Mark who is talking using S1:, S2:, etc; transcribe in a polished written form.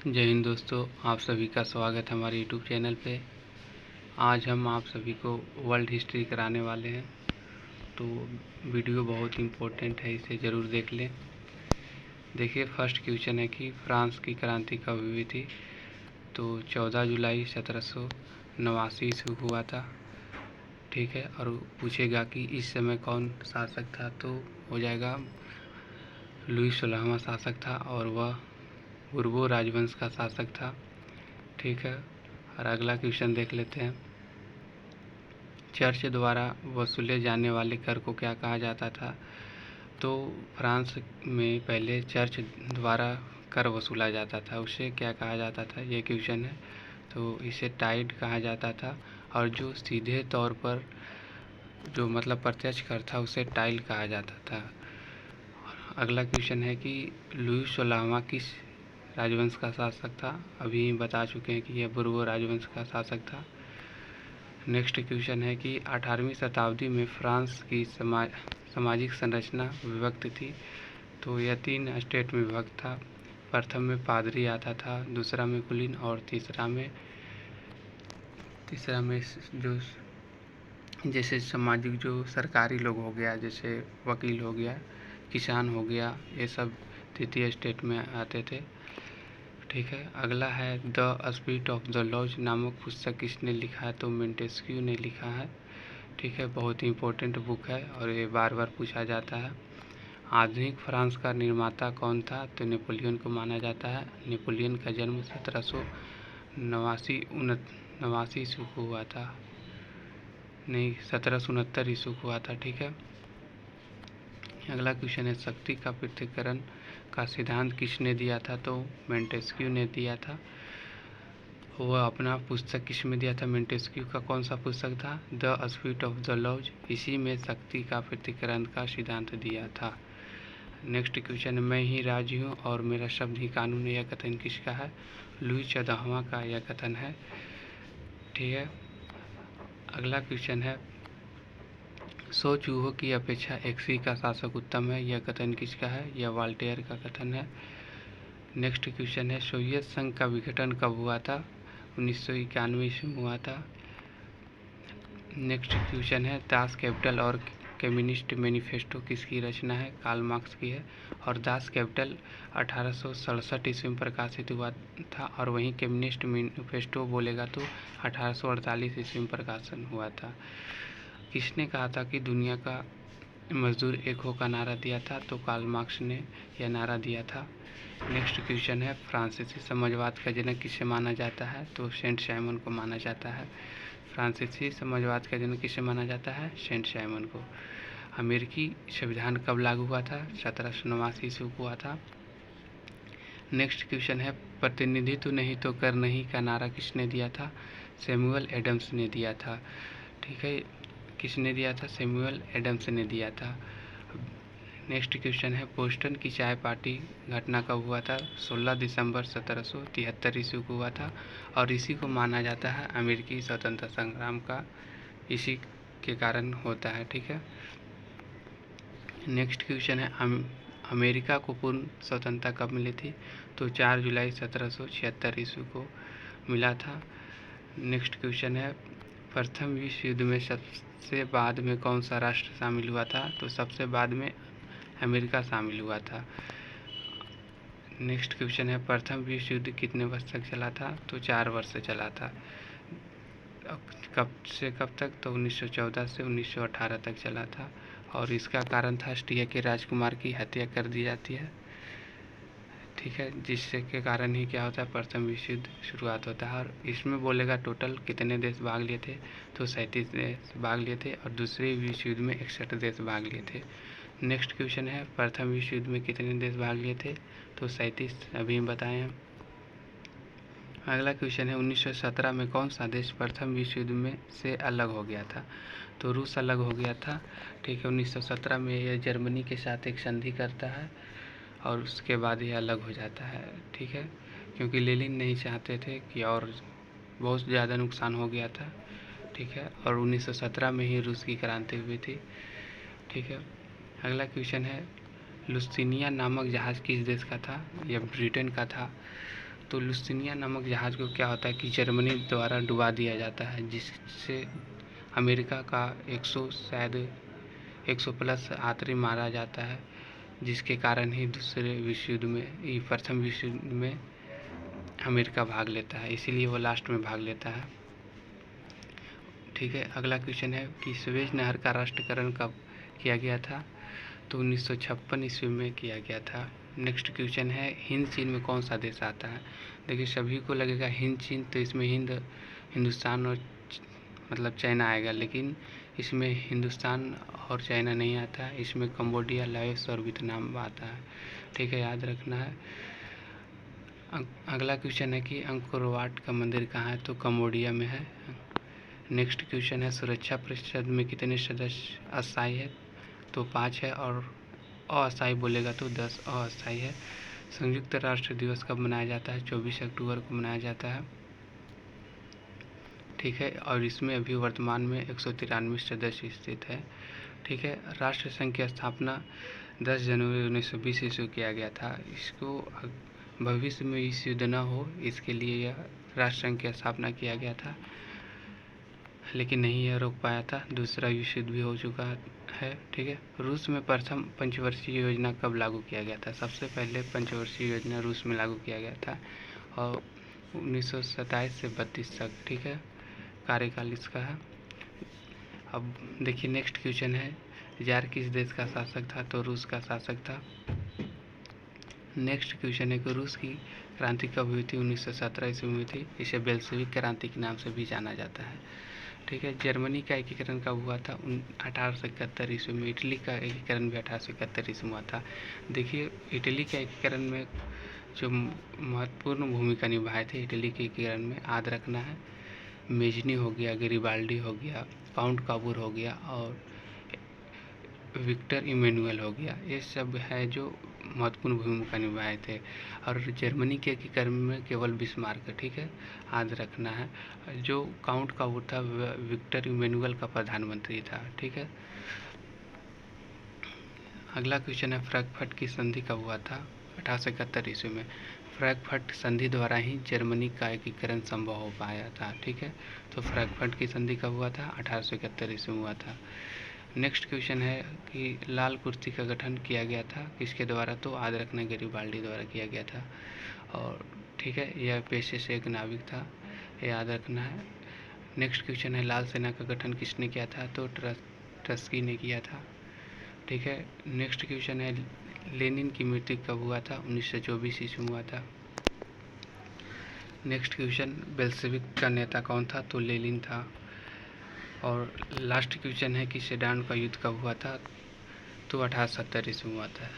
S1: जय हिंद दोस्तों, आप सभी का स्वागत है हमारे यूट्यूब चैनल पे। आज हम आप सभी को वर्ल्ड हिस्ट्री कराने वाले हैं, तो वीडियो बहुत इम्पोर्टेंट है, इसे ज़रूर देख लें। देखिए, फर्स्ट क्वेश्चन है कि फ्रांस की क्रांति कब हुई थी। तो 14 जुलाई 1789 ईस्वी हुआ था। ठीक है, और पूछेगा कि इस समय कौन शासक था, तो हो जाएगा लुई 16वां शासक था और वह बुर्बो राजवंश का शासक था। ठीक है, और अगला क्वेश्चन देख लेते हैं। चर्च द्वारा वसूले जाने वाले कर को क्या कहा जाता था। तो फ्रांस में पहले चर्च द्वारा कर वसूला जाता था, उसे क्या कहा जाता था, ये क्वेश्चन है। तो इसे टाइड कहा जाता था, और जो सीधे तौर पर जो मतलब प्रत्यक्ष कर था उसे टाइल कहा जाता था। अगला क्वेश्चन है कि लुई 16वां किस राजवंश का शासक था। अभी बता चुके हैं कि यह बुर्बो राजवंश का शासक था। नेक्स्ट क्वेश्चन है कि 18वीं शताब्दी में फ्रांस की सामाजिक संरचना विभक्त थी। तो यह 3 स्टेट में विभक्त था। प्रथम में पादरी आता था, दूसरा में कुलीन, और तीसरा में जो जैसे सामाजिक जो सरकारी लोग हो गया, जैसे वकील हो गया, किसान हो गया, ये सब तृतीय स्टेट में आते थे। ठीक है, अगला है the spirit of the laws नामक पुस्तक किसने लिखा है। तो मोंटेस्क्यू ने लिखा है। ठीक है, बहुत ही इम्पोर्टेंट बुक है और ये बार बार पूछा जाता है। आधुनिक फ्रांस का निर्माता कौन था। तो नेपोलियन को माना जाता है। नेपोलियन का जन्म 1789 ईस्वी को हुआ था, नहीं 1769 ईस्वी को हुआ था। ठीक है, अगला क्वेश्चन है शक्ति का पृथक्करण का सिद्धांत किसने दिया था। तो मोंटेस्क्यू ने दिया था। वह अपना पुस्तक किस में दिया था। मोंटेस्क्यू का कौन सा पुस्तक था, the spirit of the laws, इसी में शक्ति का पृथक्करण का सिद्धांत दिया था। नेक्स्ट क्वेश्चन, मैं ही राज्य हूँ और मेरा शब्द ही कानून है, यह कथन किसका है। लुई 14वां का यह कथन है। ठीक है, अगला क्वेश्चन है 100 चूहों की अपेक्षा एक सिंह का शासक उत्तम है, यह कथन किसका है। यह वॉल्टेयर का कथन है। नेक्स्ट क्वेश्चन है सोवियत संघ का विघटन कब हुआ था। 1991 ईस्वी में हुआ था। नेक्स्ट क्वेश्चन है दास कैपिटल और कम्युनिस्ट मैनिफेस्टो किसकी रचना है। कार्ल मार्क्स की है। और दास कैपिटल 1867 ईस्वी में प्रकाशित हुआ था, और वहीं कम्युनिस्ट मैनिफेस्टो बोलेगा तो 1848 ईस्वी में प्रकाशन हुआ था। किसने कहा था कि दुनिया का मजदूर एक हो का नारा दिया था। तो कार्ल मार्क्स ने यह नारा दिया था। नेक्स्ट क्वेश्चन है फ्रांसीसी समाजवाद का जनक किसे माना जाता है। तो सेंट साइमन को माना जाता है। फ्रांसीसी समाजवाद का जनक किसे माना जाता है, सेंट साइमन को। अमेरिकी संविधान कब लागू हुआ था। 1789 ईस्वी को हुआ था। नेक्स्ट क्वेश्चन है प्रतिनिधित्व नहीं तो कर नहीं का नारा किसने दिया था। सैमुअल एडम्स ने दिया था। ठीक है, किसने दिया था, सैमुअल एडम्स ने दिया था। नेक्स्ट क्वेश्चन है बोस्टन की चाय पार्टी घटना कब हुआ था। 16 दिसंबर 1773 ईस्वी को हुआ था, और इसी को माना जाता है अमेरिकी स्वतंत्रता संग्राम का, इसी के कारण होता है। ठीक है, नेक्स्ट क्वेश्चन है अमेरिका को पूर्ण स्वतंत्रता कब मिली थी। तो 4 जुलाई 1776 ईस्वी को मिला था। नेक्स्ट क्वेश्चन है प्रथम विश्व युद्ध में सबसे बाद में कौन सा राष्ट्र शामिल हुआ था। तो सबसे बाद में अमेरिका शामिल हुआ था। नेक्स्ट क्वेश्चन है प्रथम विश्व युद्ध कितने वर्ष तक चला था। तो 4 वर्ष से चला था। कब से कब तक, तो 1914 से 1918 तक चला था, और इसका कारण था ऑस्ट्रिया के राजकुमार की हत्या कर दी जाती है। ठीक है, जिससे के कारण ही क्या होता है, प्रथम विश्व युद्ध शुरुआत होता है। और इसमें बोलेगा टोटल कितने देश भाग लिए थे। तो 37 देश भाग लिए थे, और दूसरे विश्व युद्ध में 61 देश भाग लिए थे। नेक्स्ट क्वेश्चन है प्रथम विश्व युद्ध में कितने देश भाग लिए थे। तो 37 अभी बताए हैं। अगला क्वेश्चन है 1917 में कौन सा देश प्रथम विश्व युद्ध में से अलग हो गया था। तो रूस अलग हो गया था। ठीक है, 1917 में यह जर्मनी के साथ एक संधि करता है, और उसके बाद ये अलग हो जाता है। ठीक है, क्योंकि लेनिन नहीं चाहते थे कि और बहुत ज़्यादा नुकसान हो गया था। ठीक है, और 1917 में ही रूस की क्रांति हुई थी। ठीक है, अगला क्वेश्चन है लुस्तिनिया नामक जहाज़ किस देश का था। यह ब्रिटेन का था। तो लुसिनिया नामक जहाज़ को क्या होता है कि जर्मनी द्वारा डुबा दिया जाता है, जिससे अमेरिका का 100 शायद 100 प्लस यात्री मारा जाता है, जिसके कारण ही दूसरे विश्व युद्ध में, प्रथम विश्व युद्ध में अमेरिका भाग लेता है, इसीलिए वो लास्ट में भाग लेता है। ठीक है, अगला क्वेश्चन है कि सुएज नहर का राष्ट्रीयकरण कब किया गया था? तो 1956 ईस्वी में किया गया था। नेक्स्ट क्वेश्चन है हिंद चीन में कौन सा देश आता है? देखिए सभी को लगेगा हिंद चीन, तो इसमें हिंदुस्तान और मतलब चाइना आएगा, लेकिन इसमें हिंदुस्तान और चाइना नहीं आता है, इसमें कंबोडिया, लाओस और वियतनाम आता है। ठीक है, याद रखना है। अगला क्वेश्चन है कि अंकोर वाट का मंदिर कहाँ है? तो कंबोडिया में है। नेक्स्ट क्वेश्चन है सुरक्षा परिषद में कितने सदस्य अस्थायी है? तो 5 है, और अस्थायी बोलेगा तो 10 अस्थायी है। संयुक्त राष्ट्र दिवस कब मनाया जाता है? 24 अक्टूबर को मनाया जाता है। ठीक है, और इसमें अभी वर्तमान में 193 सदस्य स्थित है। ठीक है, राष्ट्र संघ की स्थापना 10 जनवरी 1920 ईस्वी किया गया था। इसको भविष्य में इस युद्ध न हो, इसके लिए यह राष्ट्र संघ की स्थापना किया गया था, लेकिन नहीं यह रोक पाया था। दूसरा विश्व युद्ध भी हो चुका है। ठीक है, रूस में प्रथम पंचवर्षीय योजना कब लागू किया गया था? सबसे पहले पंचवर्षीय योजना रूस में लागू किया गया था, और 1927 से 32 तक। ठीक है, कार्यकाल इसका है। अब देखिए नेक्स्ट क्वेश्चन है जार किस देश का शासक था? तो रूस का शासक था। नेक्स्ट क्वेश्चन है कि रूस की क्रांति कब हुई थी? 1917 ईस्वी में हुई थी। इसे बेल्शेविक क्रांति के नाम से भी जाना जाता है। ठीक है, जर्मनी का एकीकरण कब हुआ था? 1871 ईस्वी में। इटली का एकीकरण भी 1871 ईस्वी में हुआ था। देखिए इटली के एकीकरण में जो महत्वपूर्ण भूमिका निभाए थे इटली के एकीकरण में, याद रखना है, मेजनी हो गया, गरिबाल्डी हो गया, काउंट काबूर हो गया और विक्टर इमैनुअल हो गया। ये सब है जो महत्वपूर्ण भूमिका निभाए थे। और जर्मनी के एकीकरण में केवल बिस्मार्क, ठीक है, याद रखना है। जो काउंट काबूर था वह विक्टर इमैनुअल का प्रधानमंत्री था। ठीक है, अगला क्वेश्चन है फ्रैंकफर्ट की संधि कब हुआ था? 1871 ईस्वी में। फ्रैंकफर्ट संधि द्वारा ही जर्मनी का एकीकरण संभव हो पाया था। ठीक है, तो फ्रैंकफर्ट की संधि कब हुआ था? 1871 ईस्वी में हुआ था। नेक्स्ट क्वेश्चन है कि लाल कुर्सी का गठन किया गया था किसके द्वारा? तो याद रखना गरिबाल्डी द्वारा किया गया था। और ठीक है, यह पेशे से एक नाविक था, याद रखना है। नेक्स्ट क्वेश्चन है लाल सेना का गठन किसने किया था? तो ट्रस्की ने किया था। ठीक है, नेक्स्ट क्वेश्चन है लेनिन की मृत्यु कब हुआ था? 1924 ईस्वी में हुआ था। नेक्स्ट क्वेश्चन बेल्शेविक का नेता कौन था? तो लेनिन था। और लास्ट क्वेश्चन है कि सेडान का युद्ध कब हुआ था? तो 1870 ईस्वी में हुआ था।